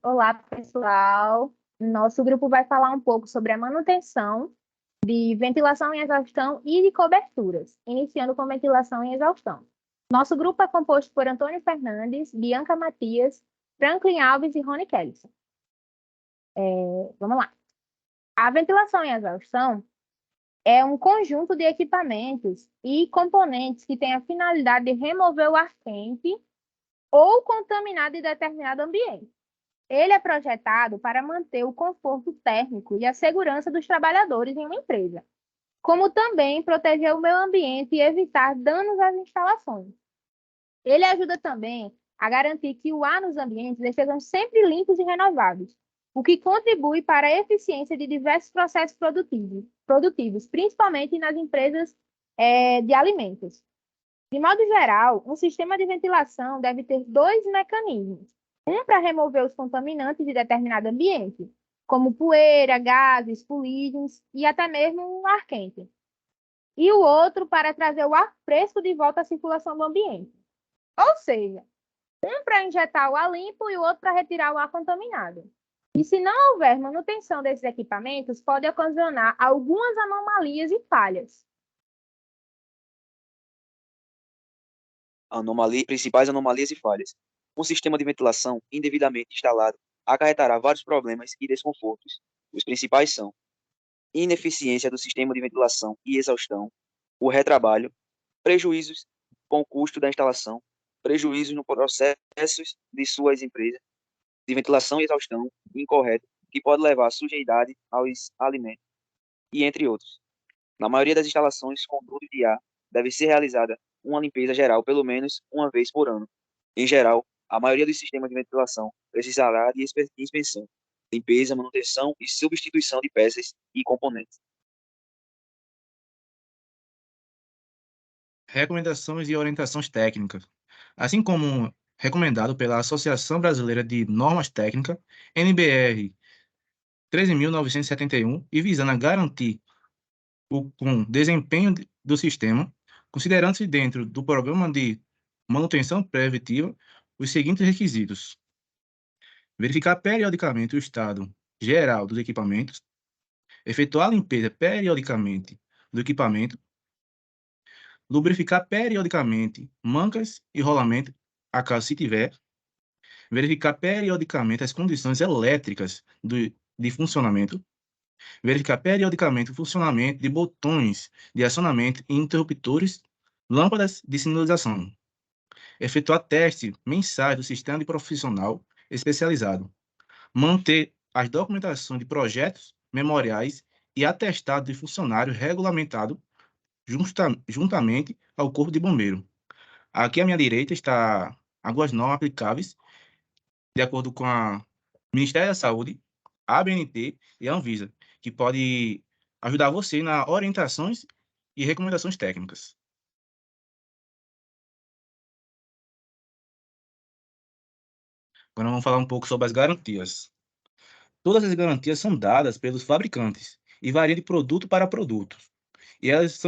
Olá, pessoal. Nosso grupo vai falar um pouco sobre a manutenção de ventilação e exaustão e de coberturas, iniciando com ventilação e exaustão. Nosso grupo é composto por Antônio Fernandes, Bianca Matias, Franklin Alves e Rony Kellison. Vamos lá. A ventilação e exaustão é um conjunto de equipamentos e componentes que tem a finalidade de remover o ar quente ou contaminado de determinado ambiente. Ele é projetado para manter o conforto térmico e a segurança dos trabalhadores em uma empresa, como também proteger o meio ambiente e evitar danos às instalações. Ele ajuda também a garantir que o ar nos ambientes estejam sempre limpos e renováveis, o que contribui para a eficiência de diversos processos produtivos, principalmente nas empresas de alimentos. De modo geral, um sistema de ventilação deve ter dois mecanismos. Um para remover os contaminantes de determinado ambiente, como poeira, gases, fuligens e até mesmo o ar quente. E o outro para trazer o ar fresco de volta à circulação do ambiente. Ou seja, um para injetar o ar limpo e o outro para retirar o ar contaminado. E se não houver manutenção desses equipamentos, pode ocasionar algumas anomalias e falhas. Principais anomalias e falhas. Um sistema de ventilação indevidamente instalado acarretará vários problemas e desconfortos. Os principais são ineficiência do sistema de ventilação e exaustão, o retrabalho, prejuízos com o custo da instalação, prejuízos no processos de suas empresas de ventilação e exaustão incorreto, que pode levar à sujidade aos alimentos, e entre outros. Na maioria das instalações com dutos de ar, deve ser realizada uma limpeza geral pelo menos uma vez por ano. Em geral, a maioria dos sistemas de ventilação precisará de inspeção, limpeza, manutenção e substituição de peças e componentes. Recomendações e orientações técnicas. Assim como recomendado pela Associação Brasileira de Normas Técnicas, NBR 13.971, e visando a garantir o desempenho do sistema, considerando-se dentro do programa de manutenção preventiva os seguintes requisitos: verificar periodicamente o estado geral dos equipamentos, efetuar a limpeza periodicamente do equipamento, lubrificar periodicamente mancas e rolamento, acaso se tiver, verificar periodicamente as condições elétricas de funcionamento, verificar periodicamente o funcionamento de botões de acionamento e interruptores, lâmpadas de sinalização, efetuar testes mensais do sistema de profissional especializado, manter as documentações de projetos, memoriais e atestado de funcionário regulamentado juntamente ao Corpo de Bombeiro. Aqui à minha direita está algumas normas aplicáveis de acordo com o Ministério da Saúde, a ABNT e a Anvisa, que pode ajudar você nas orientações e recomendações técnicas. Agora vamos falar um pouco sobre as garantias. Todas as garantias são dadas pelos fabricantes e variam de produto para produto, e elas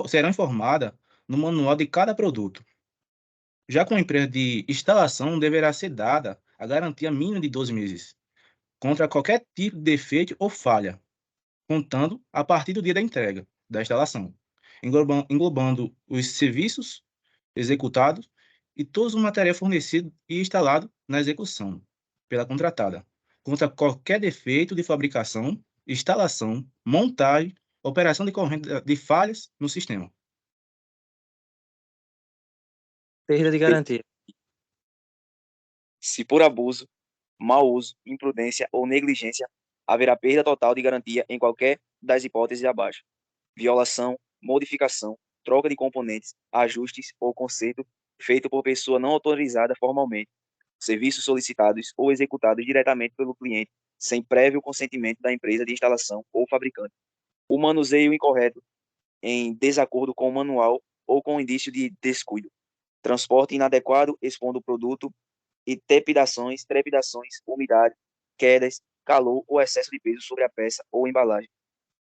serão informadas no manual de cada produto. Já com a empresa de instalação, deverá ser dada a garantia mínima de 12 meses, contra qualquer tipo de defeito ou falha, contando a partir do dia da entrega da instalação, englobando os serviços executados e todo o material fornecido e instalado na execução pela contratada, contra qualquer defeito de fabricação, instalação, montagem, operação decorrente de falhas no sistema. Perda de garantia. Se por abuso, mau uso, imprudência ou negligência, haverá perda total de garantia em qualquer das hipóteses abaixo. Violação, modificação, troca de componentes, ajustes ou conserto feito por pessoa não autorizada formalmente, serviços solicitados ou executados diretamente pelo cliente, sem prévio consentimento da empresa de instalação ou fabricante. O manuseio incorreto, em desacordo com o manual ou com indício de descuido. Transporte inadequado, expondo o produto e trepidações, umidade, quedas, calor ou excesso de peso sobre a peça ou embalagem.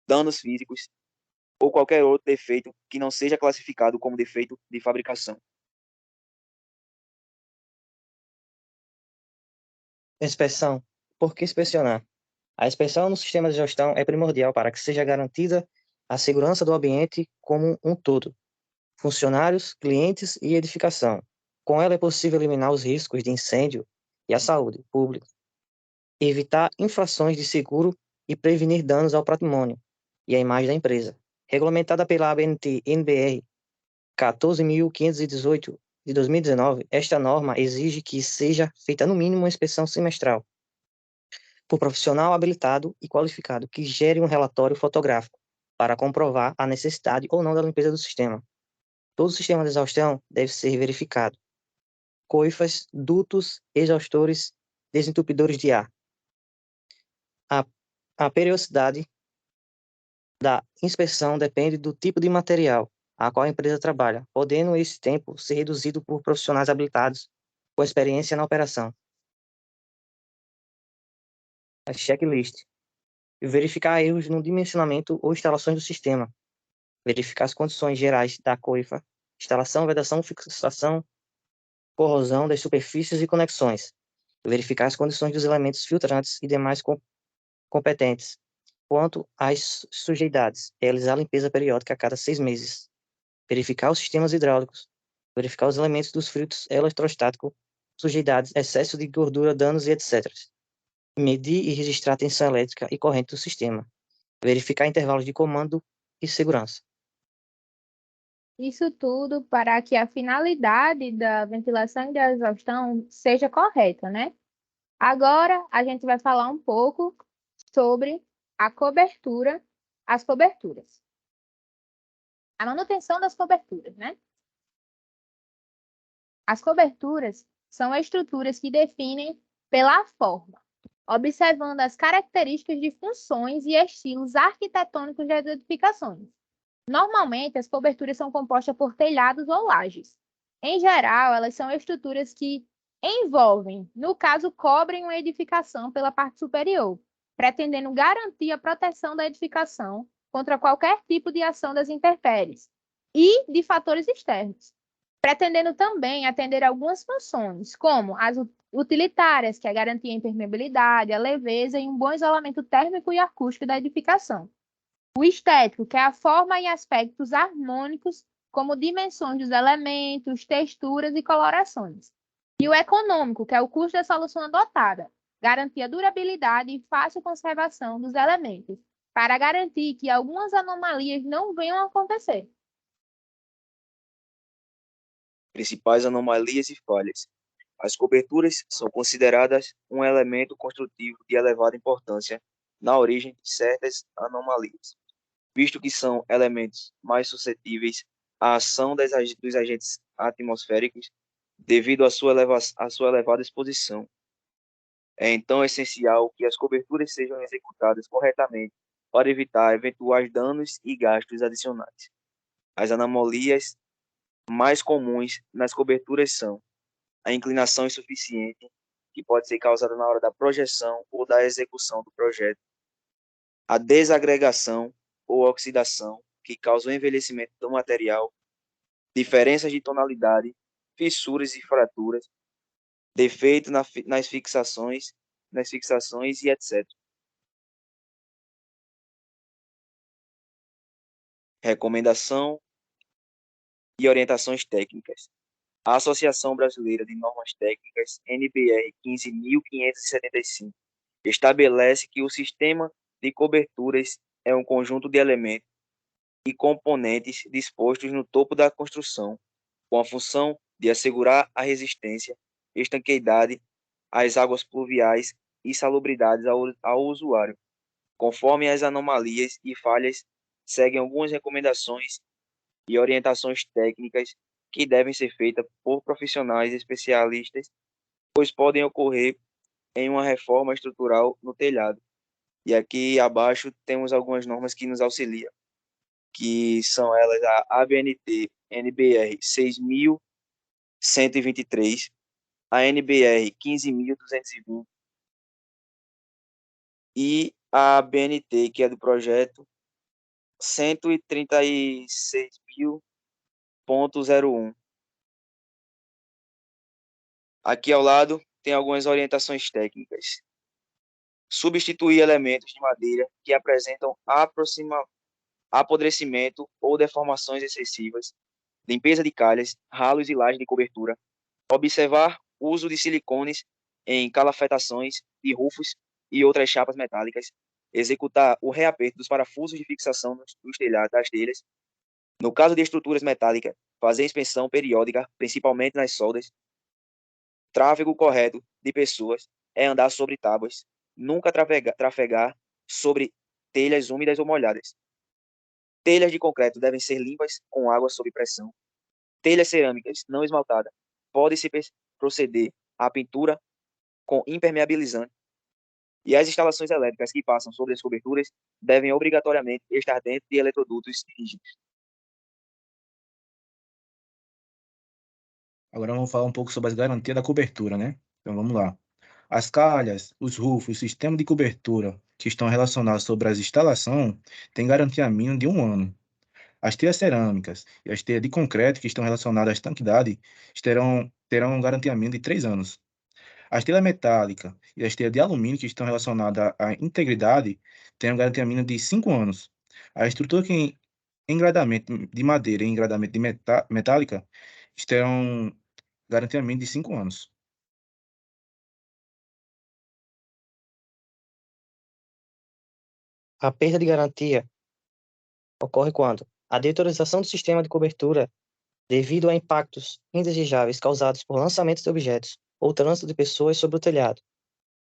Danos físicos ou qualquer outro defeito que não seja classificado como defeito de fabricação. Inspeção. Por que inspecionar? A inspeção no sistema de gestão é primordial para que seja garantida a segurança do ambiente como um todo, funcionários, clientes e edificação. Com ela é possível eliminar os riscos de incêndio e a saúde pública, evitar infrações de seguro e prevenir danos ao patrimônio e à imagem da empresa. Regulamentada pela ABNT-NBR 14.518 de 2019, esta norma exige que seja feita no mínimo uma inspeção semestral por profissional habilitado e qualificado que gere um relatório fotográfico para comprovar a necessidade ou não da limpeza do sistema. Todo o sistema de exaustão deve ser verificado. Coifas, dutos, exaustores, desentupidores de ar. A periodicidade da inspeção depende do tipo de material a qual a empresa trabalha, podendo esse tempo ser reduzido por profissionais habilitados com experiência na operação. A checklist. Verificar erros no dimensionamento ou instalações do sistema. Verificar as condições gerais da coifa, instalação, vedação, fixação, corrosão das superfícies e conexões. Verificar as condições dos elementos filtrantes e demais competentes. Quanto às sujidades, realizar a limpeza periódica a cada 6 meses. Verificar os sistemas hidráulicos. Verificar os elementos dos filtros eletrostáticos, sujidades, excesso de gordura, danos e etc. Medir e registrar a tensão elétrica e corrente do sistema. Verificar intervalos de comando e segurança. Isso tudo para que a finalidade da ventilação e da exaustão seja correta, né? Agora a gente vai falar um pouco sobre a cobertura, as coberturas. A manutenção das coberturas, né? As coberturas são estruturas que definem pela forma, observando as características de funções e estilos arquitetônicos das edificações. Normalmente, as coberturas são compostas por telhados ou lajes. Em geral, elas são estruturas que envolvem, no caso, cobrem uma edificação pela parte superior, pretendendo garantir a proteção da edificação contra qualquer tipo de ação das intempéries e de fatores externos, pretendendo também atender algumas funções, como as utilitárias, que é garantir a impermeabilidade, a leveza e um bom isolamento térmico e acústico da edificação. O estético, que é a forma e aspectos harmônicos, como dimensões dos elementos, texturas e colorações. E o econômico, que é o custo da solução adotada, garantir a durabilidade e fácil conservação dos elementos, para garantir que algumas anomalias não venham a acontecer. Principais anomalias e falhas. As coberturas são consideradas um elemento construtivo de elevada importância na origem de certas anomalias, visto que são elementos mais suscetíveis à ação dos agentes atmosféricos devido à sua elevada exposição. É então essencial que as coberturas sejam executadas corretamente para evitar eventuais danos e gastos adicionais. As anomalias mais comuns nas coberturas são a inclinação insuficiente, que pode ser causada na hora da projeção ou da execução do projeto, a desagregação ou oxidação, que causa o envelhecimento do material, diferenças de tonalidade, fissuras e fraturas, defeito nas fixações e etc. Recomendação e orientações técnicas. A Associação Brasileira de Normas Técnicas, NBR 15.575, estabelece que o sistema de coberturas é um conjunto de elementos e componentes dispostos no topo da construção, com a função de assegurar a resistência, estanqueidade às águas pluviais e salubridade ao usuário. Conforme as anomalias e falhas, seguem algumas recomendações e orientações técnicas que devem ser feitas por profissionais especialistas, pois podem ocorrer em uma reforma estrutural no telhado. E aqui abaixo temos algumas normas que nos auxiliam, que são elas a ABNT NBR 6.123, a NBR 15.220 e a BNT, que é do projeto 136.001. Aqui ao lado tem algumas orientações técnicas. Substituir elementos de madeira que apresentam apodrecimento ou deformações excessivas. Limpeza de calhas, ralos e lajes de cobertura. Observar o uso de silicones em calafetações de rufos e outras chapas metálicas. Executar o reaperto dos parafusos de fixação dos telhados das telhas. No caso de estruturas metálicas, fazer inspeção periódica, principalmente nas soldas. Tráfego correto de pessoas é andar sobre tábuas, nunca trafegar sobre telhas úmidas ou molhadas. Telhas de concreto devem ser limpas com água sob pressão. Telhas cerâmicas não esmaltadas pode-se proceder à pintura com impermeabilizante. E as instalações elétricas que passam sobre as coberturas devem obrigatoriamente estar dentro de eletrodutos rígidos. Agora vamos falar um pouco sobre as garantias da cobertura, né? Então vamos lá. As calhas, os rufos, o sistema de cobertura que estão relacionados sobre as instalações têm garantia mínima de 1 ano. As telhas cerâmicas e as telhas de concreto que estão relacionadas à estanquidade terão garantia mínima de 3 anos. As telhas metálicas e as telhas de alumínio que estão relacionadas à integridade terão garantia mínima de 5 anos. A estrutura que em engradamento de madeira e engradamento de metálica terão garantia mínima de 5 anos. A perda de garantia ocorre quando a deterioração do sistema de cobertura devido a impactos indesejáveis causados por lançamentos de objetos ou trânsito de pessoas sobre o telhado,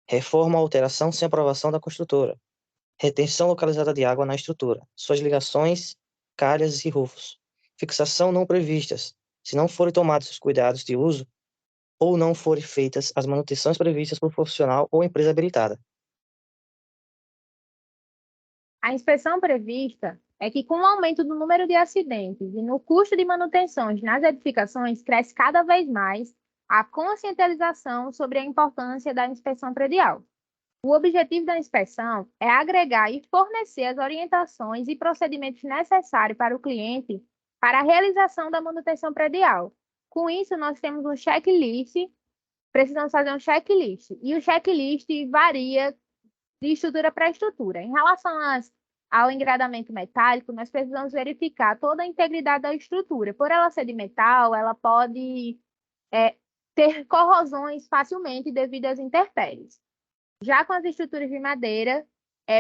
reforma ou alteração sem aprovação da construtora, retenção localizada de água na estrutura, suas ligações, calhas e rufos, fixação não previstas, se não forem tomados os cuidados de uso ou não forem feitas as manutenções previstas por profissional ou empresa habilitada. A inspeção prevista é que, com o aumento do número de acidentes e no custo de manutenções nas edificações, cresce cada vez mais a conscientização sobre a importância da inspeção predial. O objetivo da inspeção é agregar e fornecer as orientações e procedimentos necessários para o cliente para a realização da manutenção predial. Com isso, nós temos um checklist, precisamos fazer um checklist, e o checklist varia de estrutura para estrutura. Em relação ao engradamento metálico, nós precisamos verificar toda a integridade da estrutura. Por ela ser de metal, ela pode ter corrosões facilmente devido às intempéries. Já com as estruturas de madeira,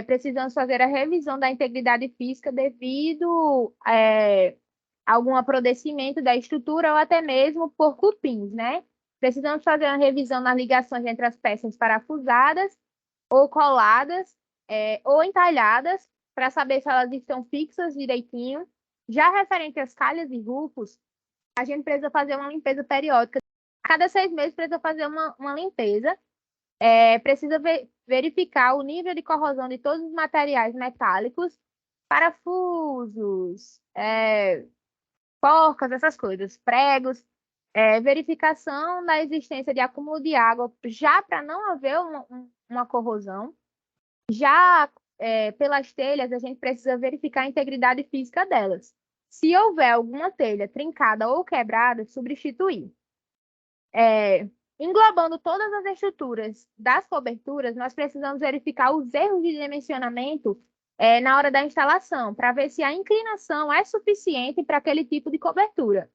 precisamos fazer a revisão da integridade física devido a algum apodrecimento da estrutura ou até mesmo por cupins, né? Precisamos fazer uma revisão nas ligações entre as peças parafusadas ou coladas, ou entalhadas, para saber se elas estão fixas direitinho. Já referente às calhas e rufos, a gente precisa fazer uma limpeza periódica. A cada 6 meses precisa fazer uma limpeza. Precisa verificar o nível de corrosão de todos os materiais metálicos, parafusos, porcas, essas coisas, pregos. Verificação da existência de acúmulo de água, já para não haver uma corrosão. Já pelas telhas, a gente precisa verificar a integridade física delas. Se houver alguma telha trincada ou quebrada, substituir. Englobando todas as estruturas das coberturas, nós precisamos verificar os erros de dimensionamento na hora da instalação, para ver se a inclinação é suficiente para aquele tipo de cobertura.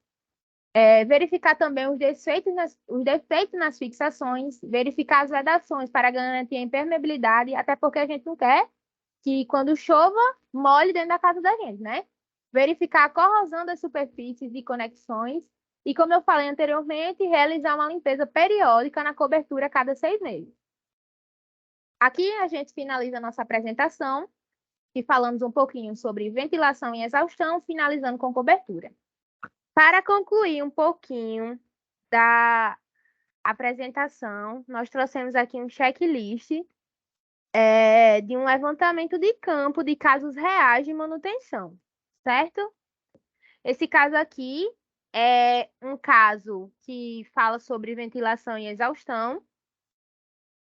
Verificar também os defeitos nas fixações, verificar as vedações para garantir a impermeabilidade, até porque a gente não quer que, quando chova, molhe dentro da casa da gente, né? Verificar a corrosão das superfícies e conexões e, como eu falei anteriormente, realizar uma limpeza periódica na cobertura a cada 6 meses. Aqui a gente finaliza a nossa apresentação e falamos um pouquinho sobre ventilação e exaustão, finalizando com cobertura. Para concluir um pouquinho da apresentação, nós trouxemos aqui um checklist de um levantamento de campo de casos reais de manutenção, certo? Esse caso aqui é um caso que fala sobre ventilação e exaustão,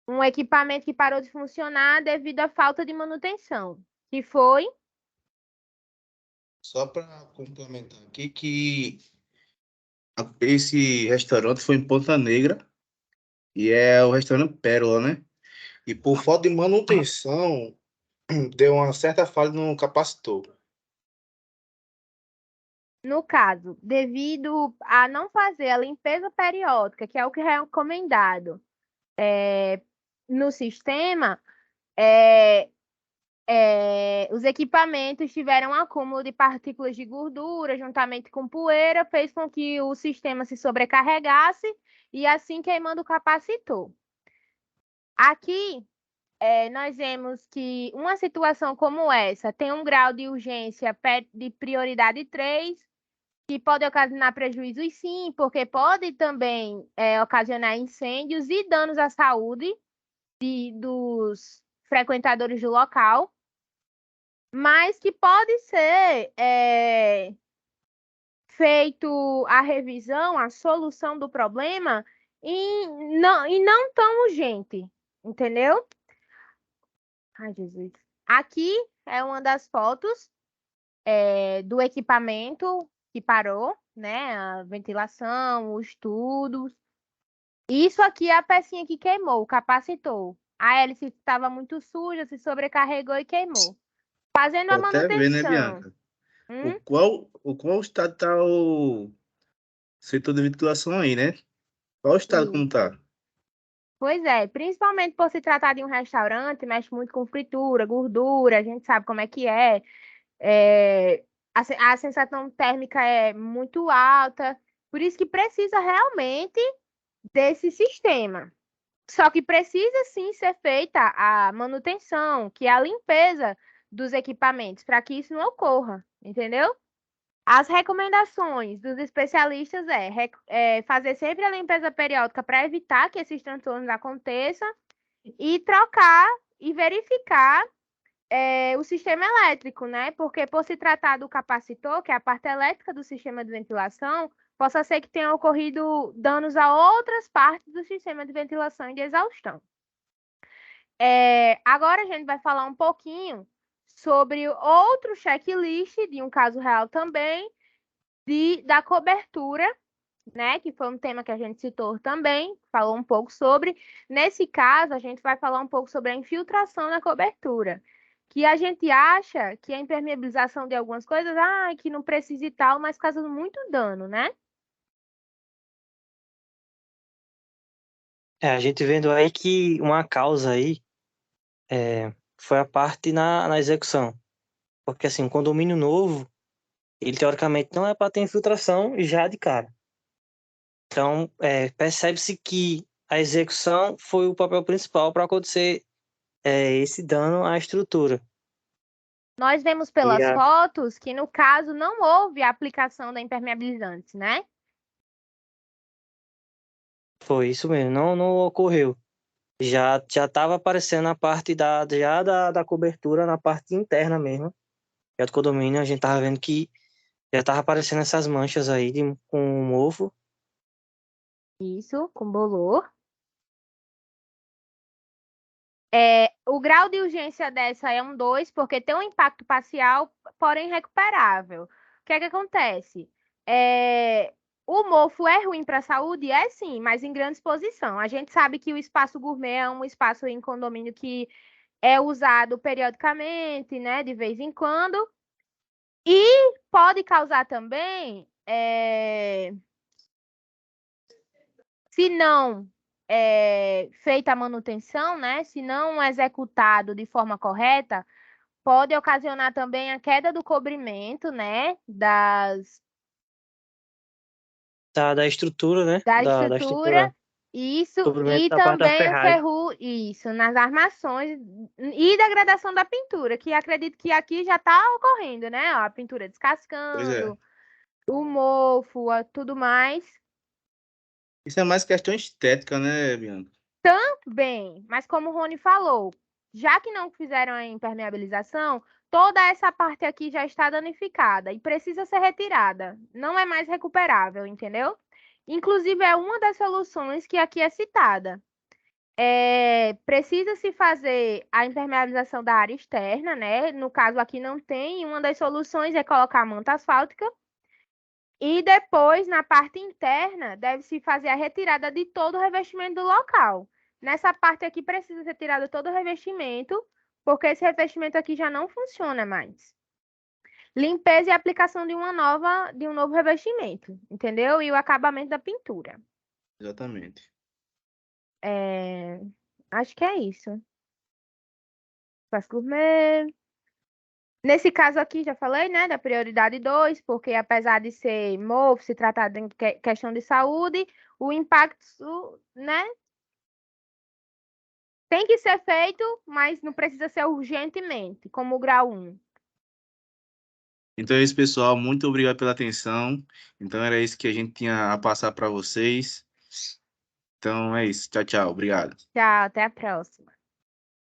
um equipamento que parou de funcionar devido à falta de manutenção, que foi... Só para complementar aqui que esse restaurante foi em Ponta Negra E é o restaurante Pérola, né? E por falta de manutenção, deu uma certa falha no capacitor. No caso, devido a não fazer a limpeza periódica, que é o que é recomendado no sistema, é, os equipamentos tiveram um acúmulo de partículas de gordura juntamente com poeira, fez com que o sistema se sobrecarregasse e assim queimando o capacitor. Aqui, nós vemos que uma situação como essa tem um grau de urgência de prioridade 3, que pode ocasionar prejuízos sim, porque pode também ocasionar incêndios e danos à saúde dos frequentadores do local, mas que pode ser feito a revisão, a solução do problema e não tão urgente, entendeu? Ai, Jesus. Aqui é uma das fotos do equipamento que parou, né? A ventilação, os tubos. Isso aqui é a pecinha que queimou, o capacitor. A hélice estava muito suja, se sobrecarregou e queimou. Fazendo a Pode até ver, né, manutenção. Bianca? O qual estado tá o setor de ventilação aí, né? Qual o estado como Isso. tá? Pois é, principalmente por se tratar de um restaurante, mexe muito com fritura, gordura, a gente sabe como é que é. A sensação térmica é muito alta, por isso que precisa realmente desse sistema. Só que precisa sim ser feita a manutenção, que é a limpeza dos equipamentos, para que isso não ocorra, entendeu? As recomendações dos especialistas é fazer sempre a limpeza periódica para evitar que esses transtornos aconteçam e trocar e verificar o sistema elétrico, né? Porque por se tratar do capacitor, que é a parte elétrica do sistema de ventilação, possa ser que tenha ocorrido danos a outras partes do sistema de ventilação e de exaustão. Agora a gente vai falar um pouquinho sobre outro checklist de um caso real também, da cobertura, né? Que foi um tema que a gente citou também, falou um pouco sobre. Nesse caso, a gente vai falar um pouco sobre a infiltração na cobertura, que a gente acha que a impermeabilização de algumas coisas, que não precisa e tal, mas causa muito dano, né? A gente vendo aí que uma causa aí foi a parte na execução. Porque assim, um condomínio novo, ele teoricamente não é para ter infiltração já de cara. Então, percebe-se que a execução foi o papel principal para acontecer esse dano à estrutura. Nós vemos pelas fotos que, no caso, não houve a aplicação da impermeabilizante, né? Foi isso mesmo, não ocorreu. Já estava aparecendo a parte da cobertura na parte interna mesmo. Já do condomínio, a gente tava vendo que já tava aparecendo essas manchas aí com mofo. Isso, com bolor. O grau de urgência dessa é um 2, porque tem um impacto parcial, porém recuperável. O que é que acontece? O mofo é ruim para a saúde? É sim, mas em grande exposição. A gente sabe que o espaço gourmet é um espaço em condomínio que é usado periodicamente, né, de vez em quando, e pode causar também, se não feita a manutenção, né, se não executado de forma correta, pode ocasionar também a queda do cobrimento, né, Da estrutura, né? da Da estrutura. estrutura, isso, Cobrimento e da parte da também ferragem. isso, nas armações e degradação da pintura, que acredito que aqui já está ocorrendo, né, ó, a pintura Pois é. descascando, o mofo, tudo mais. Isso é mais questão estética, né, Bianca? Bem, mas como o Rony falou, já que não fizeram a impermeabilização, toda essa parte aqui já está danificada e precisa ser retirada. Não é mais recuperável, entendeu? Inclusive, é uma das soluções que aqui é citada. Precisa-se fazer a impermeabilização da área externa, né? No caso aqui não tem. Uma das soluções é colocar manta asfáltica. E depois, na parte interna, deve-se fazer a retirada de todo o revestimento do local. Nessa parte aqui precisa ser tirado todo o revestimento, porque esse revestimento aqui já não funciona mais. Limpeza e aplicação de um novo revestimento, entendeu? E o acabamento da pintura. Exatamente. Acho que é isso. Faz gourmet. Nesse caso aqui, já falei, né, da prioridade 2, porque apesar de ser mofo, se tratar de questão de saúde, o impacto, né, tem que ser feito, mas não precisa ser urgentemente, como o grau 1. Então é isso, pessoal. Muito obrigado pela atenção. Então era isso que a gente tinha a passar para vocês. Então é isso. Tchau, tchau. Obrigado. Tchau, até a próxima.